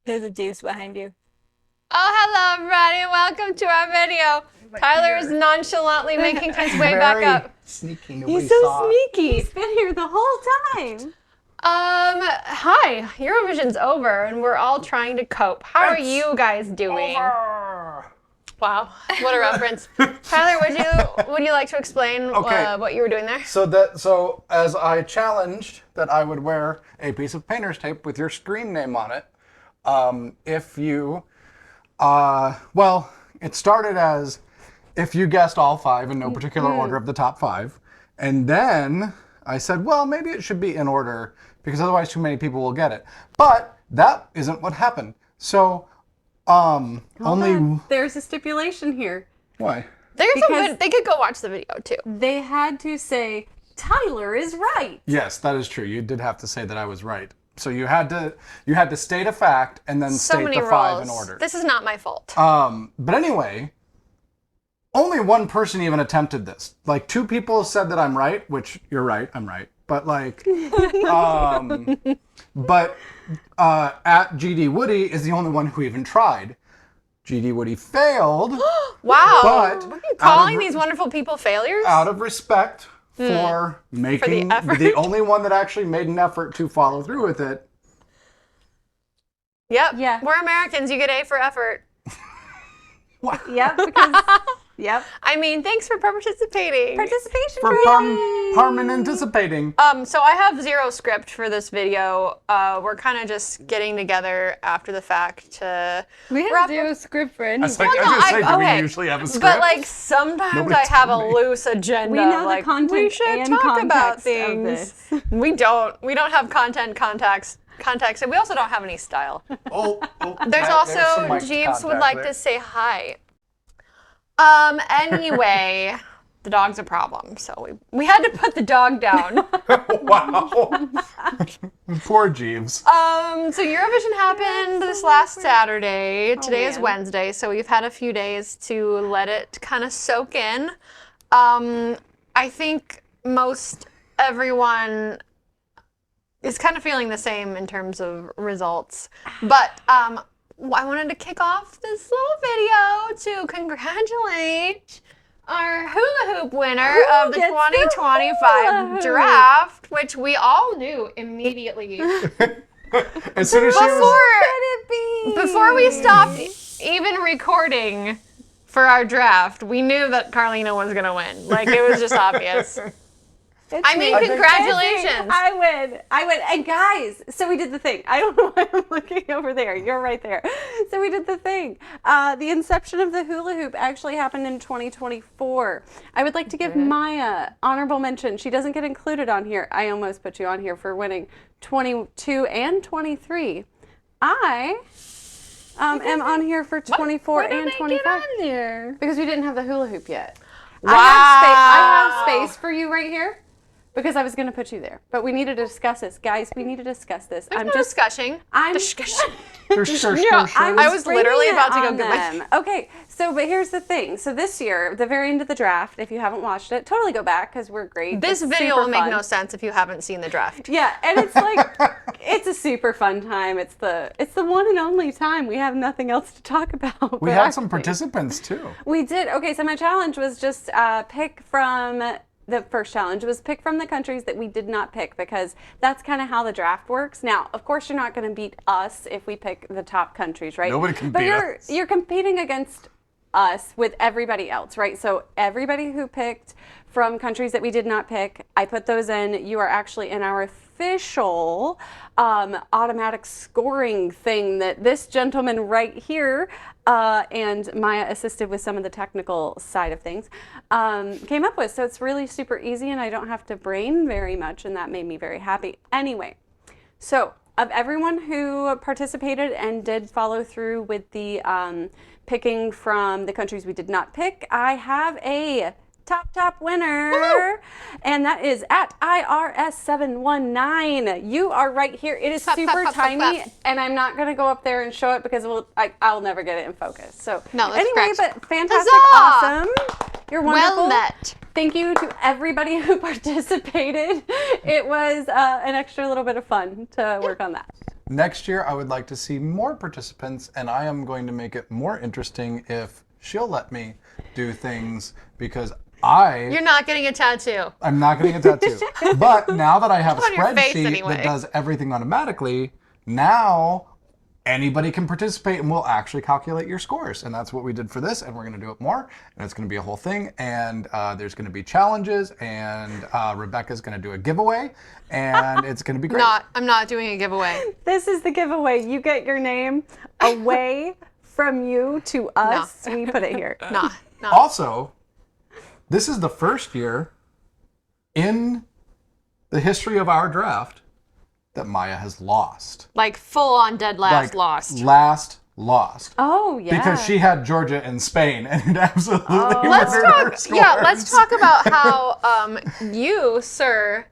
There's a Jeeves behind you. Oh, hello, everybody, and welcome to our video. Tyler is nonchalantly making his way back up. Sneaky. He's so sneaky. He's been here the whole time. Hi. Eurovision's over, and we're all trying to cope. How are you guys doing? Wow, what a reference. Tyler, would you like to explain what you were doing there? So as I challenged that I would wear a piece of painter's tape with your screen name on it, it started as if you guessed all five in no particular order of the top five, and then I said, well, maybe it should be in order because otherwise too many people will get it. But that isn't what happened. So There's a stipulation here. Why? They could go watch the video too. They had to say Tyler is right. Yes, that is true. You did have to say that I was right. So you had to state a fact and then state the five in order. This is not my fault. But anyway, only one person even attempted this. Like 2 people said that I'm right, which you're right, I'm right. But like, at GD Woody is the only one who even tried. GD Woody failed. Wow. But what are you calling these wonderful people failures? Out of respect for making the only one that actually made an effort to follow through with it. Yep. Yeah. We're Americans. You get A for effort. Yep. Because. Yep. I mean, thanks for participating. Participation For Parman anticipating. So I have zero script for this video. We're kind of just getting together after the fact to We have zero script for anything. Do we usually have a script? But like sometimes I have a loose agenda. We know like, the content we should and talk about context things. of this. We don't have context, and we also don't have any style. There's also Jeeves would like to say hi. Anyway, the dog's a problem, so we had to put the dog down. Wow. Poor Jeeves. So Eurovision happened this last Saturday. Today is Wednesday, so we've had a few days to let it kind of soak in. I think most everyone is kind of feeling the same in terms of results, but I wanted to kick off this little video to congratulate our hula hoop winner of the 2025 draft, which we all knew immediately. As soon as Before we stopped even recording for our draft, we knew that Carlina was going to win. Like, it was just obvious. Congratulations. I win. And guys, so we did the thing. I don't know why I'm looking over there. You're right there. So we did the thing. The inception of the hula hoop actually happened in 2024. I would like to give Maya honorable mention. She doesn't get included on here. I almost put you on here for winning 22 and 23. I am on here for 24 and 25. Because we didn't have the hula hoop yet. Wow. I have space for you right here. Because I was going to put you there. But we need to discuss this. Guys, we need to discuss this. There's no discussing. I was literally about to go get my... Okay, but here's the thing. So this year, the very end of the draft, if you haven't watched it, totally go back because we're great. This video will make no sense if you haven't seen the draft. Yeah, and it's like, it's a super fun time. It's the one and only time we have nothing else to talk about. We had some participants too. We did. Okay, so my challenge was just pick from... The first challenge was pick from the countries that we did not pick because that's kind of how the draft works. Now, of course, you're not going to beat us if we pick the top countries, right? Nobody can beat us. You're competing against us with everybody else, right? So everybody who picked from countries that we did not pick, I put those in. You are actually in our official automatic scoring thing that this gentleman right here and Maya assisted with some of the technical side of things came up with. So it's really super easy and I don't have to brain very much, and that made me very happy. Anyway, so of everyone who participated and did follow through with the picking from the countries we did not pick, I have a top winner. Woo! And that is at IRS719. You are right here. It is super tiny, and I'm not going to go up there and show it because I'll never get it in focus. So no, that's anyway, correct. But fantastic, Huzzah! awesome. You're wonderful. Well met. Thank you to everybody who participated. It was an extra little bit of fun to work on that. next year I would like to see more participants, and I am going to make it more interesting if she'll let me do things, because You're not getting a tattoo. I'm not getting a tattoo. But now that I have a On your face spreadsheet anyway. that does everything automatically, now anybody can participate and we'll actually calculate your scores. And that's what we did for this, and we're going to do it more. And it's going to be a whole thing. And there's going to be challenges, and Rebecca's going to do a giveaway, and it's going to be great. I'm not doing a giveaway. This is the giveaway. You get your name away from you to us. We put it here. Nah. Also, this is the first year in the history of our draft that Maya has lost. Like full on dead last lost. Lost. Oh, yeah. Because she had Georgia and Spain, and it absolutely Let's murdered her talk. scores. Yeah, let's talk about how you, sir,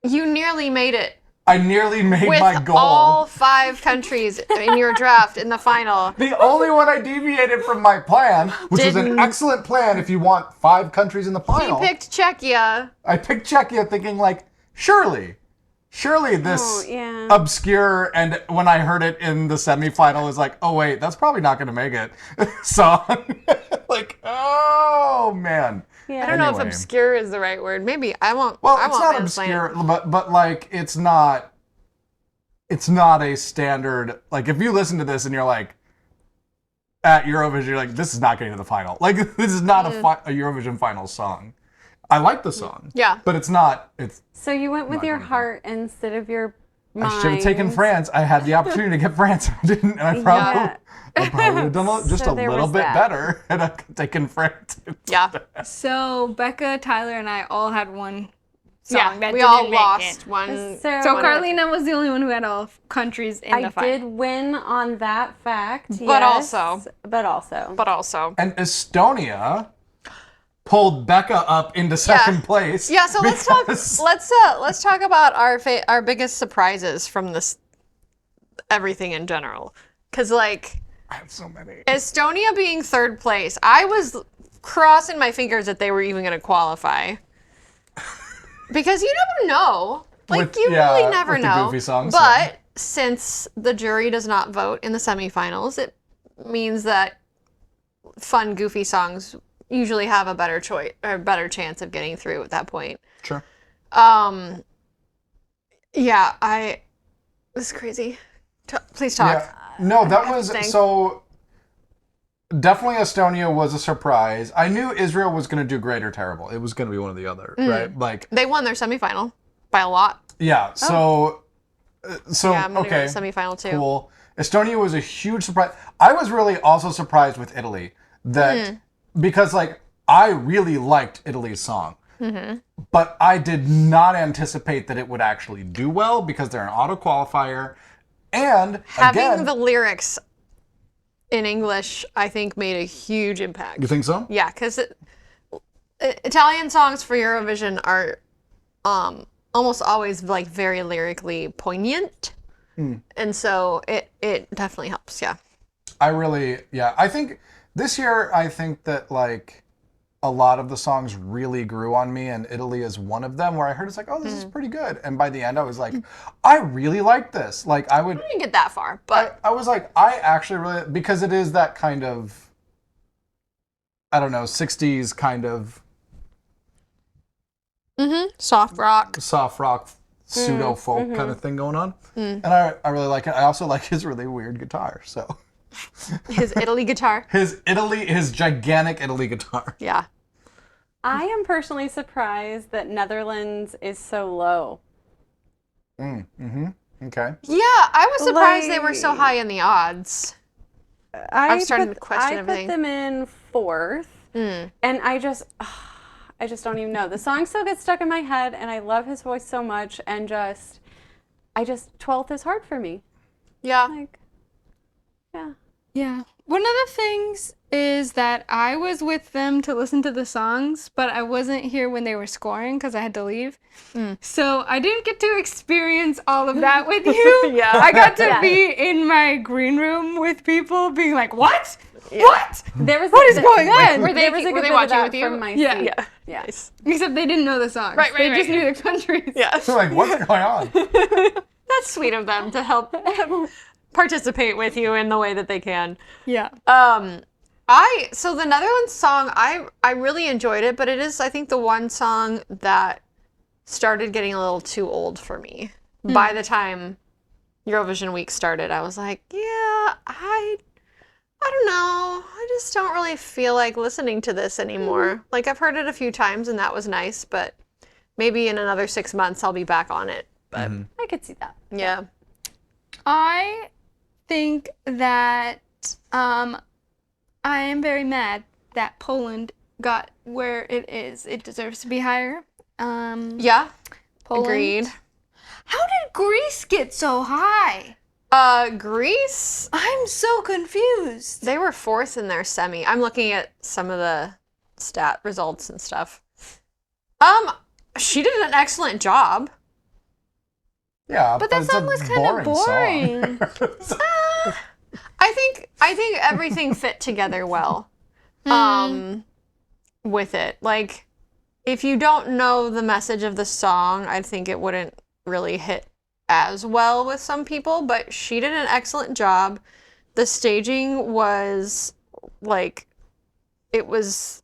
you nearly made it I nearly made with my goal. all 5 countries in your draft in the final. The only one I deviated from my plan, which was an Didn't- excellent plan if you want 5 countries in the He final. picked Czechia. I picked Czechia thinking like, surely this Oh, yeah. obscure, and when I heard it in the semifinal, I was like, oh wait, that's probably not going to make it song. Like, oh man. Yeah. I don't know if Anyway. obscure is the right word. Maybe I won't. Well, I it's won't not mansplain obscure, but like it's not a standard. Like if you listen to this and you're like at Eurovision, you're like, this is not getting to the final. Like this is not a Eurovision final song. I like the song. Yeah. But it's not. So you went with Not your gonna heart instead of your mind. I should have taken France. I had the opportunity to get France. I didn't, and I probably would have done just So a there little was bit that. better had I taken France. Yeah. So Becca, Tyler, and I all had one song Yeah. that We didn't all make lost it. one. So, So Carlina was the only one who had all countries in I the final. did win on that fact. But yes, also- But also. But also. And Estonia pulled Becca up into second place. Yeah, so because- let's talk about our biggest surprises from this everything in general. Cuz like I have so many. Estonia being third place, I was crossing my fingers that they were even going to qualify. Because you never know. Like you really never with the know. goofy songs, But since the jury does not vote in the semifinals, it means that fun goofy songs usually have a better choice or better chance of getting through at that point. Sure. Yeah, this is crazy. Please talk. Yeah. No, that was think. so. Definitely, Estonia was a surprise. I knew Israel was going to do great or terrible. It was going to be one or the other, right? Like, They won their semifinal by a lot. yeah. So, Yeah, I'm gonna okay, go to semifinal too. cool. Estonia was a huge surprise. I was really also surprised with Italy that because like I really liked Italy's song, but I did not anticipate that it would actually do well because they're an auto qualifier, and Having again, the lyrics in English, I think, made a huge impact. you think so? Yeah, because Italian songs for Eurovision are almost always like very lyrically poignant, and so it definitely helps. Yeah. I think this year, I think that like a lot of the songs really grew on me, and Italy is one of them where I heard it's like, oh, this is pretty good. And by the end, I was like, I really like this. Like I would, I didn't get that far, but I was like, I actually really, because it is that kind of, I don't know, 60s kind of soft rock. soft rock, pseudo folk kind of thing going on. And I really like it. I also like his really weird guitar. So His Italy guitar. his gigantic Italy guitar. Yeah. I am personally surprised that Netherlands is so low. Okay. Yeah, I was surprised they were so Like- high in the odds. I'm starting to question everything. I put them in fourth, and I just don't even know. The song still gets stuck in my head, and I love his voice so much, and 12th is hard for me. Yeah. Like, yeah. Yeah. One of the things is that I was with them to listen to the songs, but I wasn't here when they were scoring because I had to leave. So I didn't get to experience all of that with you. Yeah. I got to Yeah. be in my green room with people being like, what? What? There was What is going on? Were there was a were good they bit of watching that with you? from my Yeah. seat. Yeah. Yeah. Nice. Except they didn't know the songs. Right, They right, just right. knew the countries. Yeah. So like, what's going on? That's sweet of them to help participate with you in the way that they can. Yeah. So the Netherlands song, I really enjoyed it, but it is, I think, the one song that started getting a little too old for me. By the time Eurovision week started, I was like, yeah, I don't know. I just don't really feel like listening to this anymore. Like, I've heard it a few times and that was nice, but maybe in another 6 months I'll be back on it. But I could see that. yeah. I think that I am very mad that Poland got where it is. It deserves to be higher. Yeah. Poland. Agreed. How did Greece get so high? Greece, I'm so confused. they were fourth in their semi. I'm looking at some of the stat results and stuff. She did an excellent job. Yeah, But that it's a song was kind of boring. song. I think everything fit together well. With it. Like, if you don't know the message of the song, I think it wouldn't really hit as well with some people, but she did an excellent job. The staging was like, it was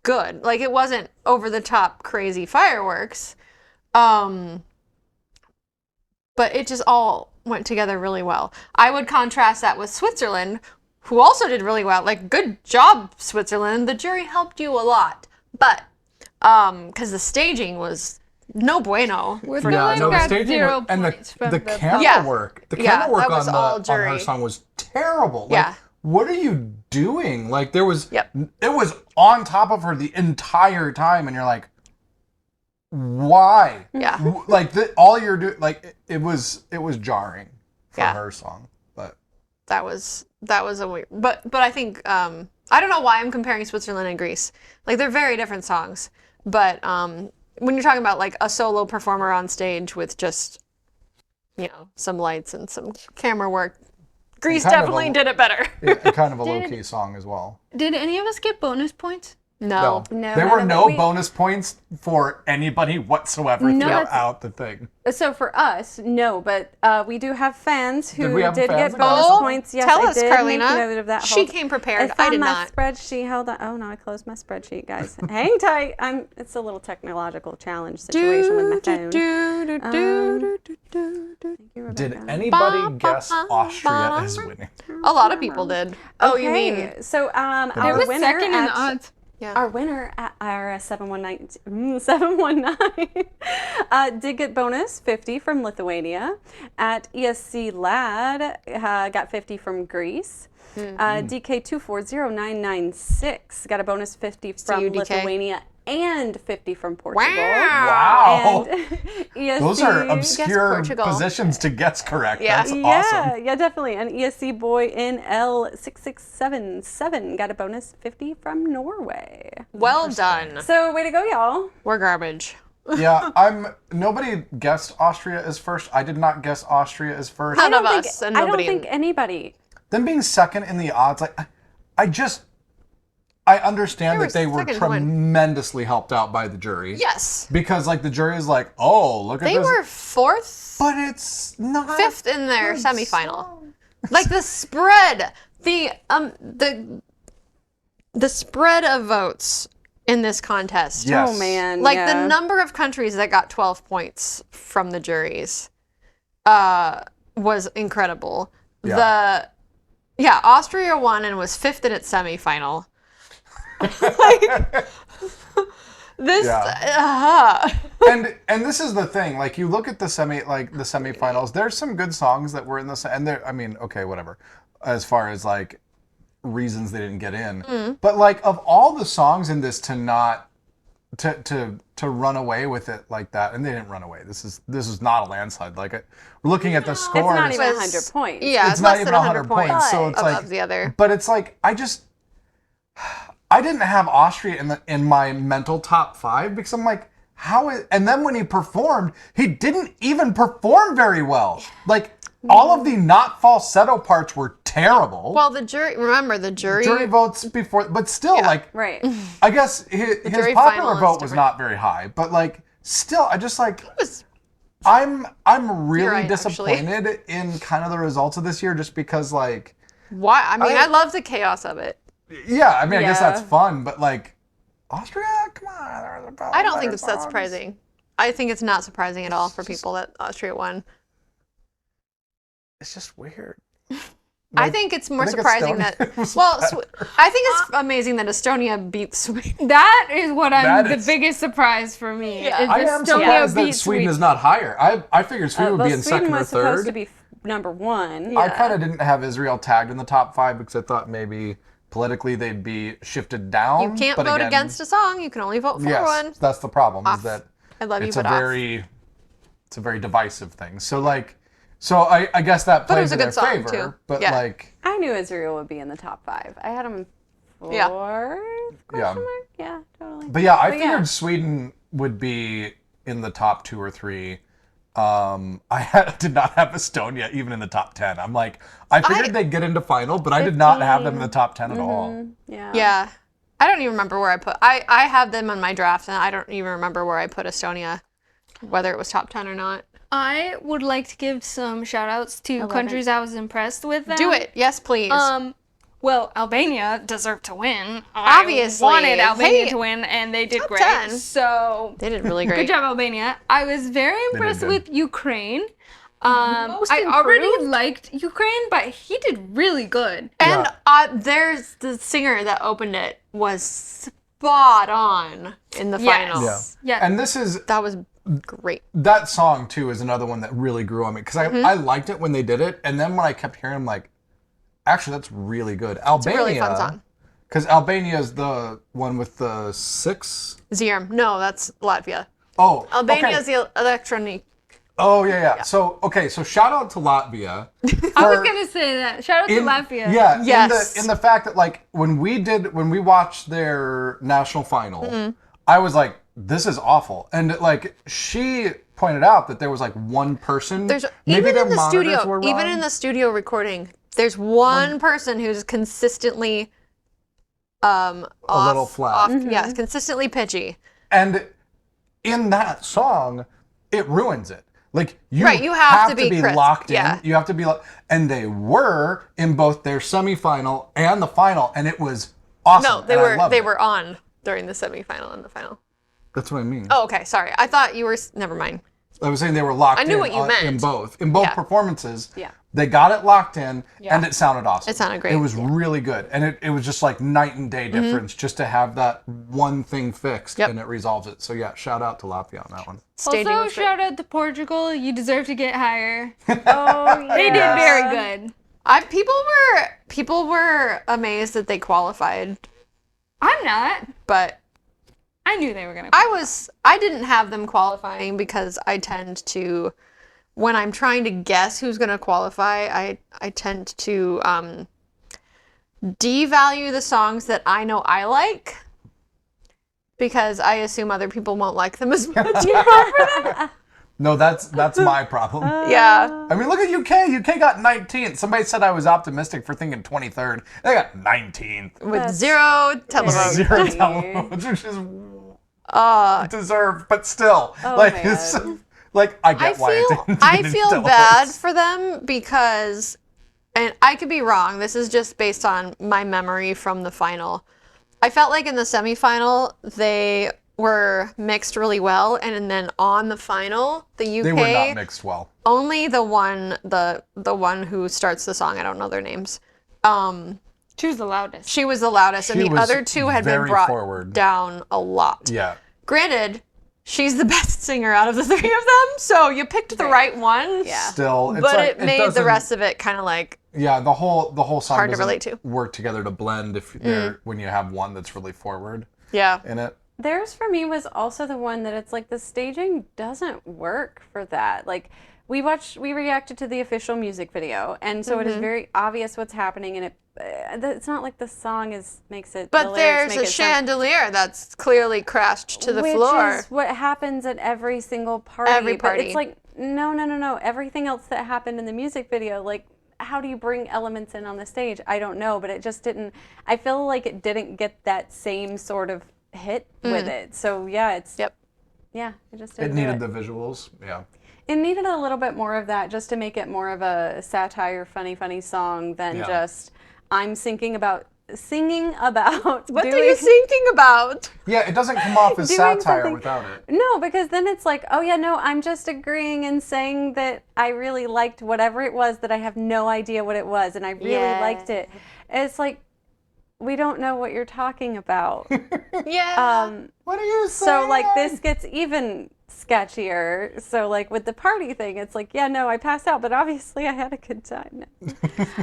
good. Like, it wasn't over the top crazy fireworks. But it just all went together really well. I would contrast that with Switzerland, who also did really well. Like, good job, Switzerland. The jury helped you a lot. But, because the staging was no bueno. We're for feeling the got staging 0 and points from the camera Yeah. work. The Yeah, camera work that was on all on her jury. song was terrible. Like, Yeah. what are you doing? Like, there was Yep. it was on top of her the entire time, and you're like, why? Yeah. Like all you're doing, like it was jarring for Yeah. her song, but That was a weird, but I think I don't know why I'm comparing Switzerland and Greece. Like, they're very different songs, but when you're talking about like a solo performer on stage with just, you know, some lights and some camera work, Greece kind of definitely a- did it better. kind of a low key song as well. Did any of us get bonus points? No. No, there none were of no it. bonus points for anybody whatsoever No, that's- throughout the thing. So for us, no, but we do have fans who Did we have did fans get that got bonus Oh, points. Yes, tell I us, did Carolina. make note of that. She Hold- came prepared. I I found did my not. spreadsheet. Hold on. Oh no, I closed my spreadsheet, guys. Hang tight. It's a little technological challenge situation with my phone. Thank you, Did Rebecca. anybody guess Austria is winning? A lot of people did. Oh, you mean? Okay, so our It was winner second in at, the odds. Our winner at our 719 did get bonus 50 from Lithuania. At ESC Lad got 50 from Greece. DK240996 got a bonus 50 from you, DK. Lithuania and 50 from Portugal. Wow. And ESC, Those are obscure Portugal. positions to guess correct. Yeah. That's awesome. Yeah, definitely. And ESC Boy in L6677 got a bonus 50 from Norway. Well done. So way to go, y'all. We're garbage. Yeah, nobody guessed Austria as first. I did not guess Austria as first. None of I us, and don't nobody. think anybody. Them being second in the odds, like I understand They that they were were second to win. tremendously helped out by the jury. Yes. Because like the jury is like, oh, look at They this. were fourth, But it's not fifth in their good semifinal. song. Like, the spread, the spread of votes in this contest. Yes. Oh man. Like, yeah. the number of countries that got 12 points from the juries was incredible. Yeah. Austria won and was fifth in its semifinal. And this is the thing. Like you look at the semifinals. There's some good songs that were in this, and there. I mean, okay, whatever. As far as like reasons they didn't get in, but like of all the songs in this to not to run away with it like that, and they didn't run away. This is not a landslide. Like we're looking at the scores. It's not even was- 100 points. Yeah, It's it's not less even than 100 100 points, so it's above like the other. But it's like I didn't have Austria in my mental top 5 because I'm like, and then when he performed, he didn't even perform very well. Like all of the not falsetto parts were terrible. Well, the jury Jury votes before, but still, like, Right. I guess his jury popular final is vote was different. not very high, but like, still, I just like, was I'm really right, actually. disappointed in kind of the results of this year, just because like, Why? I mean, I love the chaos of it. yeah, I mean, I guess Yeah. that's fun, but like, Austria, come on. I don't think it's that surprising. I think it's not surprising at all for people that Austria won. It's just weird. I think it's more I think surprising Estonia that. was Well, bad. I think it's amazing that Estonia beat Sweden. That is what That the is- biggest surprise for me. Yeah. Is I am Estonia surprised that beat Sweden is not higher. I figured Sweden would Well, be in Sweden second or was supposed third. to be number 1. I kind of didn't have Israel tagged in the top 5 because I thought maybe politically they'd be shifted down. You can't but vote again, against a song. You can only vote for Yes, one. that's the problem. Off. Is that I love you, it's but a off. it's a very divisive thing. So like, I guess that it plays was a in their good song, favor. too. But Yeah. like, I knew Israel would be in the top 5. I had them Yeah. 4th? Yeah. Question mark? Yeah, totally. but yeah, I But figured yeah. Sweden would be in the top 2 or 3. Did not have Estonia even in the top 10. I'm like, I figured they'd get into final, but I did not have them in the top 10 at all. Yeah. Yeah. I don't even remember where I put. I have them on my draft, and I don't even remember where I put Estonia, whether it was top 10 or not. I would like to give some shout outs to countries I was impressed with them. Do it. Yes, please. Well, Albania deserved to win. Obviously. I wanted Albania Hey, to win, and they did top great. 10. So They did really great. good job, Albania. I was very impressed good. with Ukraine. Most I already improved? liked Ukraine, but he did really good. And there's the singer that opened it was spot on in the Yes. finals. Yeah. Yeah. And this is That was great. that song too is another one that really grew on me because I liked it when they did it, and then when I kept hearing, I'm like, actually, that's really good. Albania, really fun song. Because Albania is the one with the 6. Zierm. No, that's Latvia. Oh, Albania okay. is the electronic. Oh yeah. So shout out to Latvia. I was for- gonna say that. Shout out to Latvia. Yeah, Yes. in the fact that like when we watched their national final, I was like, this is awful. And like she pointed out that there was like one person. There's maybe even their in the monitors studio, were even wrong. in the studio recording, there's one person who's consistently a little flat. Yeah, consistently pitchy. And in that song, it ruins it. Like you, Right, you have to be crisp, locked in. yeah. You have to be and they were in both their semifinal and the final, and it was awesome. No, they and I were loved they it. were on during the semifinal and the final. That's what I mean. Oh, okay, sorry. I thought you were. Never mind. I was saying they were locked I knew in what you in meant. both Yeah. performances. Yeah. They got it locked in, and it sounded awesome. It sounded great. It was really good, and it was just like night and day difference just to have that one thing fixed, Yep. and it resolves it. So yeah, shout out to Latvia on that one. Staging Also, was great. shout out to Portugal. You deserve to get higher. Oh, yeah. They did very good. People were amazed that they qualified, I'm not. but I knew they were gonna. I didn't have them qualifying because I tend to, when I'm trying to guess who's going to qualify, I tend to devalue the songs that I know I like because I assume other people won't like them as much. No, that's my problem. Yeah. I mean, look at UK. UK got 19th. Somebody said I was optimistic for thinking 23rd. They got 19th. With zero televote. Zero televotes, which is deserved, but still, like, man. it's, like I get why it didn't. I get feel televotes. bad for them because, and I could be wrong, this is just based on my memory from the final. I felt like in the semifinal, they were mixed really well, and then on the final, the UK, They were not mixed well. only the one who starts the song, I don't know their names, She was the loudest. she was the loudest, and She the was other two had been very brought forward. down a lot. Yeah. Granted, she's the best singer out of the three of them, so you picked the right one. Yeah. Still, it's But like, it made the doesn't- rest of it kind of like, Yeah, the whole song Hard to doesn't relate to. work together to blend if they're when you have one that's really forward yeah. in it. Theirs for me was also the one that it's like the staging doesn't work for that. Like we reacted to the official music video, and so it is very obvious what's happening, and it's not like the song makes it. But the lyrics there's make a it sound- chandelier that's clearly crashed to the which floor. is what happens at every single party. Every But party. it's like no. Everything else that happened in the music video, like how do you bring elements in on the stage? I don't know, but it just didn't. I feel like it didn't get that same sort of hit with it. So yeah, it's Yep. yeah, it just It didn't. needed do the visuals. Yeah. it needed a little bit more of that just to make it more of a satire, funny song than just I'm singing about what are you thinking about? Yeah, it doesn't come off as doing satire something- without it. No, because then it's like, oh yeah, no, I'm just agreeing and saying that I really liked whatever it was that I have no idea what it was and I really liked it. It's like, we don't know what you're talking about. Yeah. What are you saying? So like this gets even sketchier. So like with the party thing, it's like, yeah, no, I passed out, but obviously I had a good time.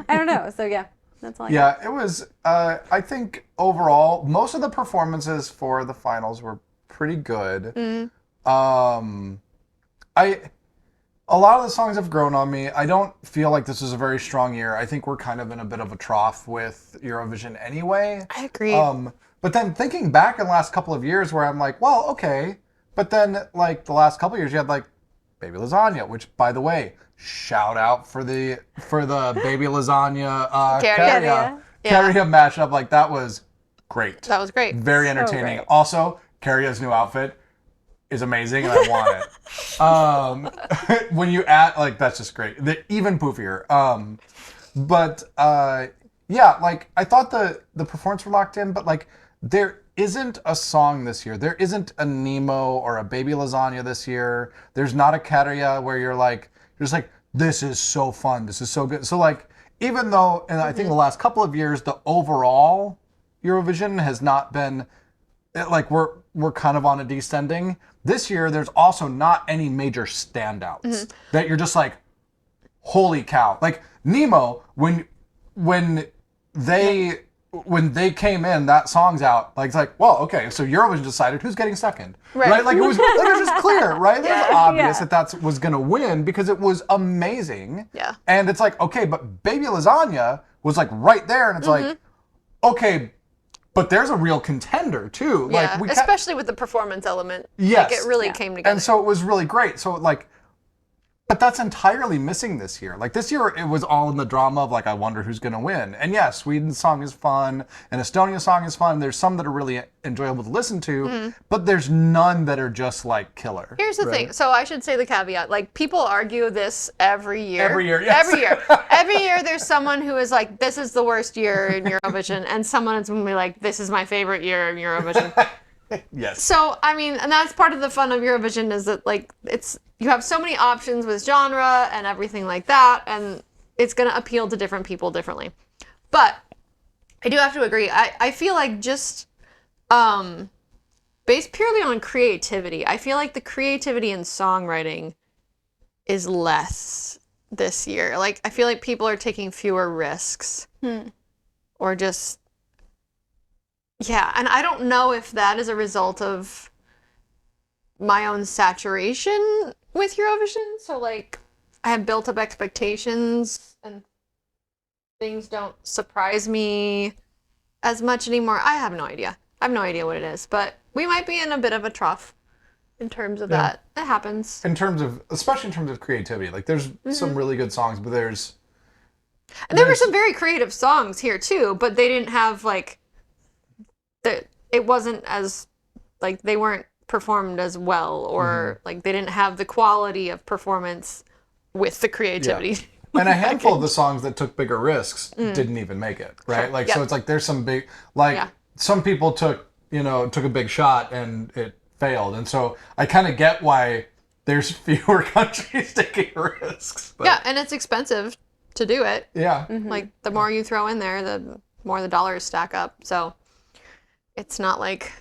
I don't know. So yeah, that's all I got. Yeah, it was, I think overall, most of the performances for the finals were pretty good. A lot of the songs have grown on me. I don't feel like this is a very strong year. I think we're kind of in a bit of a trough with Eurovision anyway. I agree. But then thinking back in the last couple of years where I'm like, well, okay. But then like the last couple of years you had like Baby Lasagna, which by the way, shout out for the Baby Lasagna Caria. Caria mashup. Like that was great. That was great. Very entertaining. great. Also, Caria's new outfit is amazing and I want it. When you add, like, that's just great. Even poofier. Yeah, like, I thought the performance were locked in, but, like, there isn't a song this year. There isn't a Nemo or a Baby Lasagna this year. There's not a Caria where you're just like, this is so fun. This is so good. So, like, even though, and I think the last couple of years, the overall Eurovision has not been, like, we're kind of on a descending. This year, there's also not any major standouts that you're just like, holy cow. Like Nemo, when they came in, that song's out. Like it's like, well, okay, so Eurovision decided who's getting second, right? Like it was just clear, right? It was obvious that was gonna win because it was amazing. Yeah. And it's like, okay, but Baby Lasagna was like right there, and it's like, okay. But there's a real contender too. Yeah, Like especially with the performance element. Yes. Like it really came together. And so it was really great. So like, but that's entirely missing this year. Like this year, it was all in the drama of like, I wonder who's going to win. And yes, Sweden's song is fun, and Estonia's song is fun. There's some that are really enjoyable to listen to, but there's none that are just like killer. Here's the thing. So I should say the caveat. Like people argue this every year. Every year, yes. Every year. Every year there's someone who is like, this is the worst year in Eurovision, and someone is going to be like, this is my favorite year in Eurovision. Yes. So, I mean, and that's part of the fun of Eurovision is that, like, you have so many options with genre and everything like that, and it's going to appeal to different people differently. But I do have to agree. I feel like just based purely on creativity, I feel like the creativity in songwriting is less this year. Like, I feel like people are taking fewer risks. Or just... Yeah, and I don't know if that is a result of my own saturation with Eurovision. So, like, I have built up expectations and things don't surprise me as much anymore. I have no idea. I have no idea what it is, but we might be in a bit of a trough in terms of that. It happens. Especially in terms of creativity. Like, there's some really good songs, but And there were some very creative songs here, too, but they didn't have, like... it wasn't as, like, they weren't performed as well, or, like, they didn't have the quality of performance with the creativity. Yeah. And a handful of the songs that took bigger risks didn't even make it, right? Sure. Like, Yep. so it's like there's some big, like, some people took a big shot and it failed. And so I kind of get why there's fewer countries taking risks. But, Yeah, and it's expensive to do it. Yeah. Like, the more you throw in there, the more the dollars stack up. So... It's not like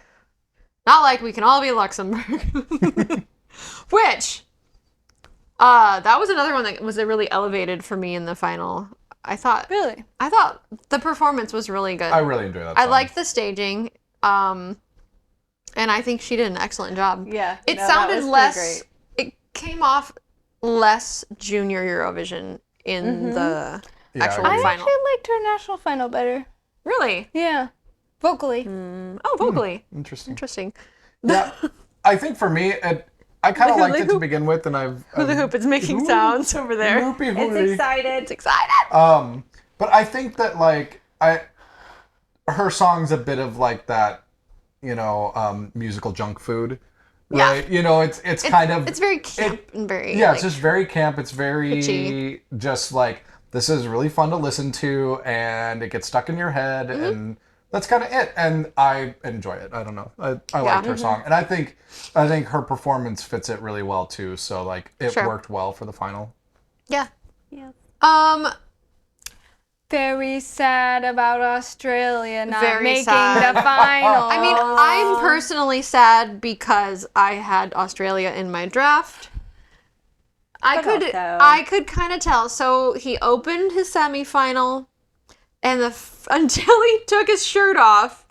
we can all be Luxembourg. Which, that was another one that was really elevated for me in the final. I thought the performance was really good. I really enjoyed that I song. liked the staging. And I think she did an excellent job. Yeah. It no, sounded that was less, pretty great. it came off less junior Eurovision in the actual I agree. I final. actually liked her national final better. Really? Yeah. Vocally. Oh, vocally. Interesting. Interesting. Yeah. I think for me, I kind of liked it to begin with, and I've... The hoop is making sounds over there. Hoopy It's hooty. excited. It's excited. But I think that, like, her song's a bit of, like, that, musical junk food. right? You know, it's kind of... It's very camp and very... Yeah, like, it's just very camp. It's very kitschy. just like, this is really fun to listen to, and it gets stuck in your head, and that's kind of it. And I enjoy it. I don't know. I liked her song, and I think her performance fits it really well too. So like, it worked well for the final. Yeah. Yeah. Very sad about Australia not Very making sad. the final. I mean, I'm personally sad because I had Australia in my draft. I could kind of tell. So he opened his semifinal, and until he took his shirt off,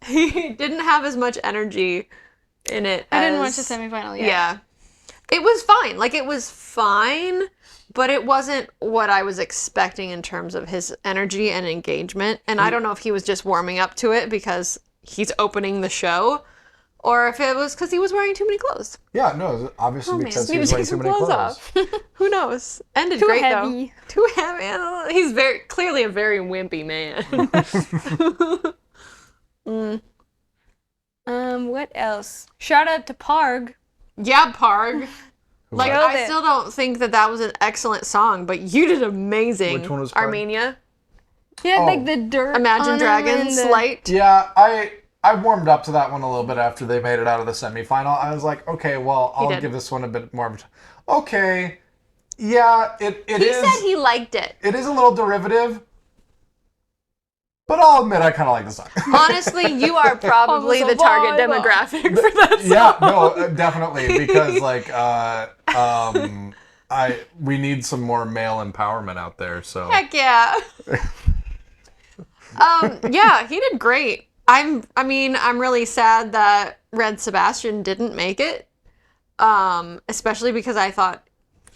he didn't have as much energy in it. I didn't watch the semifinal yet. Yeah, it was fine. Like, it was fine, but it wasn't what I was expecting in terms of his energy and engagement. And I don't know if he was just warming up to it because he's opening the show, or if it was because he was wearing too many clothes. Yeah, no, obviously because he was Take wearing too some many clothes clothes. off. Who knows? Ended Too great heavy. though. Too heavy. I don't know. He's very clearly a very wimpy man. What else? Shout out to Parg. Yeah, Parg. Like, Killed I it. still don't think that was an excellent song, but you did amazing. Which one was Parg? Armenia? He had Oh. like the dirt. Imagine on him Dragons, and the- Light. Yeah, I warmed up to that one a little bit after they made it out of the semifinal. I was like, okay, well, I'll did. give this one a bit more of a... Okay, yeah, it He is... said he liked it. It is a little derivative, but I'll admit I kind of like the song. Honestly, you are probably I'm a the target survivor. demographic for that song. Yeah, no, definitely, because like, we need some more male empowerment out there. So Heck yeah. Yeah, he did great. I'm really sad that Red Sebastian didn't make it. Especially because I thought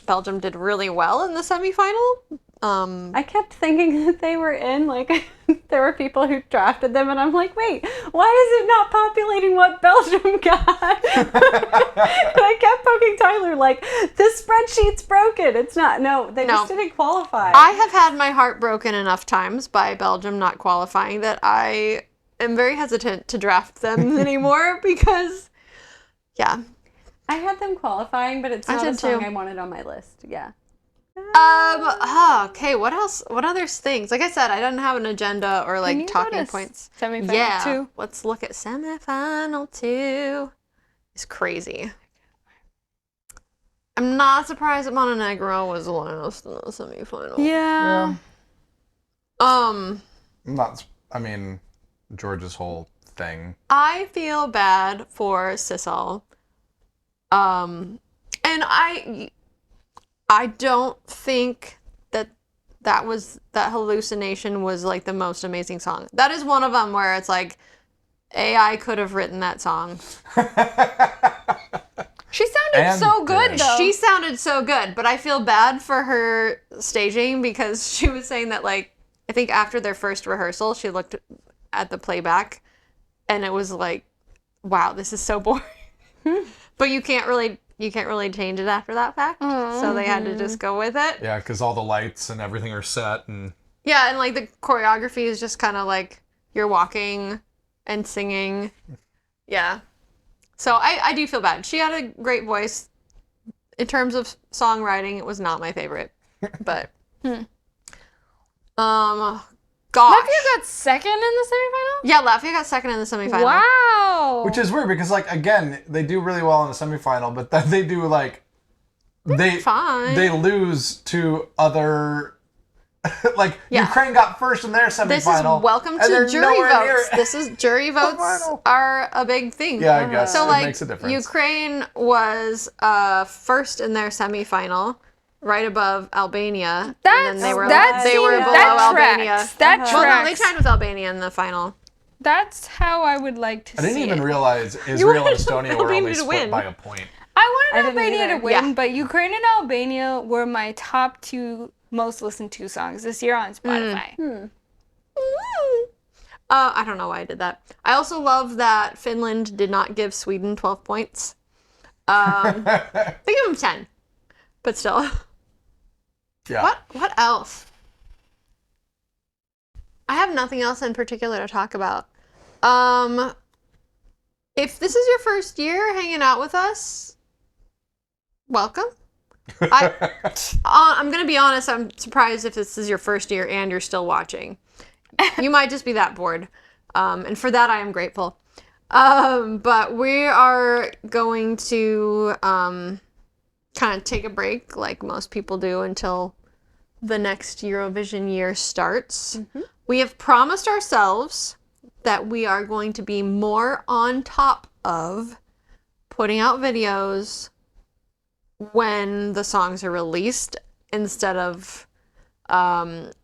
Belgium did really well in the semifinal. I kept thinking that they were in, like, there were people who drafted them, and I'm like, wait, why is it not populating what Belgium got? And I kept poking Tyler, like, this spreadsheet's broken. It's not. No, they just didn't qualify. I have had my heart broken enough times by Belgium not qualifying that I am very hesitant to draft them anymore because, yeah. I had them qualifying, but it's not a did song too. I wanted on my list. Yeah. Okay, what else? What other things? Like I said, I didn't have an agenda or Can like you go talking to points. Semifinal Yeah. 2. Let's look at semifinal 2. It's crazy. I'm not surprised that Montenegro was last in the semifinal. Yeah. I mean, George's whole thing. I feel bad for Sissel. And I don't think that hallucination was like the most amazing song. That is one of them where it's like AI could have written that song. She sounded And so good did. though. She sounded so good, but I feel bad for her staging because she was saying that, like, I think after their first rehearsal, she looked at the playback and it was like, wow, this is so boring. But you can't really change it after that fact. So they had to just go with it. Yeah, because all the lights and everything are set, and Yeah, and like the choreography is just kind of like you're walking and singing. Yeah. So I do feel bad. She had a great voice. In terms of songwriting, it was not my favorite. But gosh. Latvia got second in the semifinal? Yeah, Latvia got second in the semifinal. Wow. which is weird because like again they do really well in the semifinal, but then they do like Fine. they lose to other. Like Yeah. Ukraine got first in their semifinal. This is welcome and to they're jury nowhere near votes. it. This is jury votes final. are a big thing. Yeah, I guess So it like makes a difference. Ukraine was first in their semifinal, right above Albania. And then they were below Albania. That Well, no, they tracks. tied with Albania in the final. That's how I would like to I didn't see even it. realize Israel and wanted Estonia were Albania only to split win. by a point. I I wanted didn't Albania to either. win, Yeah. but Ukraine and Albania were my top 2 most listened to songs this year on Spotify. I don't know why I did that. I also love that Finland did not give Sweden 12 points. They give them 10, but still. Yeah. What else? I have nothing else in particular to talk about. If this is your first year hanging out with us, welcome. I'm going to be honest, I'm surprised if this is your first year and you're still watching. You might just be that bored. And for that, I am grateful. But we are going to kind of take a break like most people do until the next Eurovision year starts. Mm-hmm. We have promised ourselves that we are going to be more on top of putting out videos when the songs are released instead of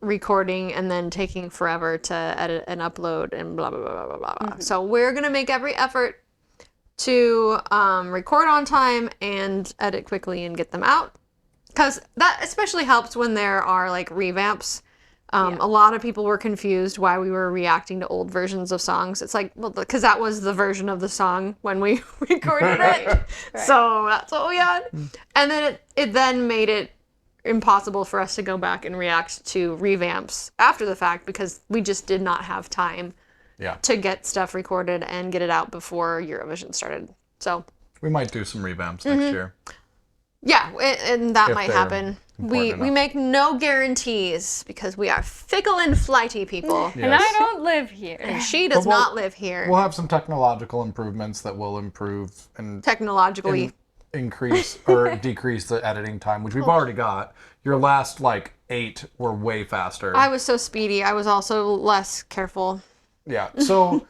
recording and then taking forever to edit and upload and blah, blah, blah, blah, blah, blah. Mm-hmm. So we're going to make every effort to record on time and edit quickly and get them out. Because that especially helps when there are like revamps. A lot of people were confused why we were reacting to old versions of songs. It's like, well, because that was the version of the song when we recorded it. Right. So that's what we had. And then it then made it impossible for us to go back and react to revamps after the fact because we just did not have time to get stuff recorded and get it out before Eurovision started. So we might do some revamps next year. Yeah, and that might happen. We make no guarantees because we are fickle and flighty people. Yes. And I don't live here. And she does not live here. We'll have some technological improvements that will improve and technologically increase or decrease the editing time, which we've already got. Your last 8 were way faster. I was so speedy. I was also less careful. Yeah. So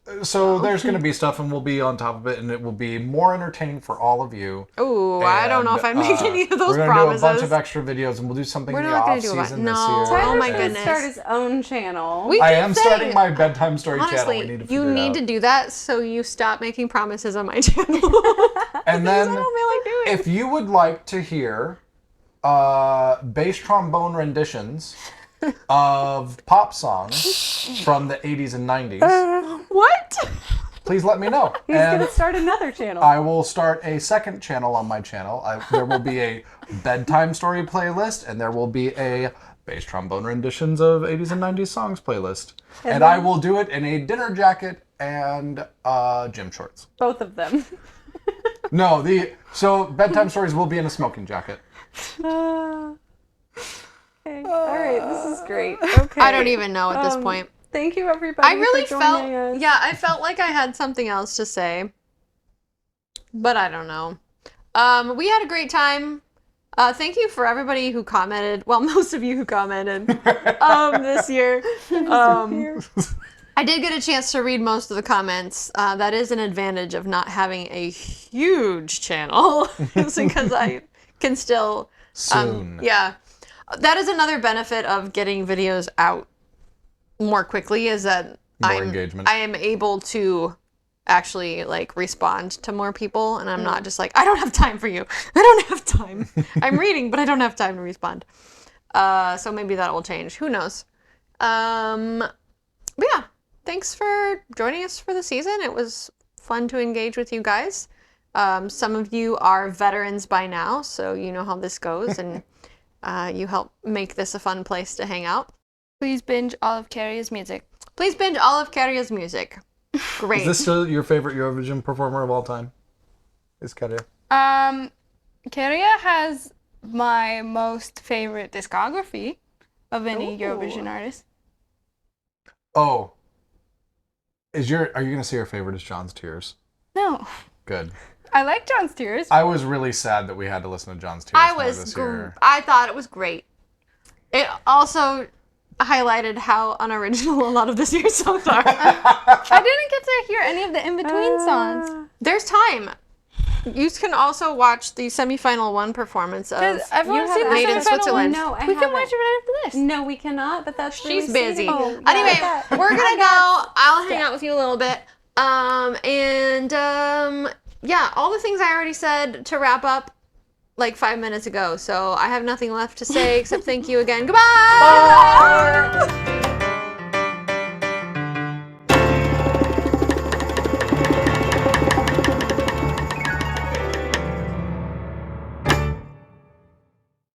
there's going to be stuff, and we'll be on top of it, and it will be more entertaining for all of you. Oh, I don't know if I'd make any of those promises. We're going to do a bunch of extra videos, and we'll do something in the off season this year. Oh my goodness. Start his own channel. I am starting my bedtime story channel. We need to you need to do that so you stop making promises on my channel. And then, I don't feel like doing. If you would like to hear bass trombone renditions of pop songs from the 80s and 90s. What? Please let me know. He's going to start another channel. I will start a second channel on my channel. There will be a bedtime story playlist, and there will be a bass trombone renditions of 80s and 90s songs playlist. And I will do it in a dinner jacket and gym shorts. Both of them. No, so bedtime stories will be in a smoking jacket. Okay. All right, this is great. Okay. I don't even know at this point. Thank you, everybody. I really for joining us. I felt like I had something else to say, but I don't know. We had a great time. Thank you for everybody who commented. Well, most of you who commented this year. I did get a chance to read most of the comments. That is an advantage of not having a huge channel, because I can still soon. That is another benefit of getting videos out more quickly is that engagement. I am able to actually respond to more people, and I'm not just like, I don't have time for you. I don't have time. I'm reading, but I don't have time to respond. So maybe that will change. Who knows? But yeah, thanks for joining us for the season. It was fun to engage with you guys. Some of you are veterans by now, so you know how this goes, and you help make this a fun place to hang out. Please binge all of Carrie's music. Please binge all of Carrie's music. Great. Is this still your favorite Eurovision performer of all time? Is Carrie? Carrie has my most favorite discography of any Eurovision artist. Oh. Are you going to say your favorite is John's Tears? No. Good. I like John's Tears. I was really sad that we had to listen to John's Tears this year. I thought it was great. It also highlighted how unoriginal a lot of this year's songs are. I didn't get to hear any of the in-between songs. There's time. You can also watch the semifinal 1 performance of everyone's seen Made in Switzerland. No, we can watch it right after this. No, we cannot, but that's really She's busy. Oh, anyway, we're going to go. I'll hang out with you a little bit. Yeah, all the things I already said to wrap up 5 minutes ago. So I have nothing left to say except thank you again. Goodbye! Bye!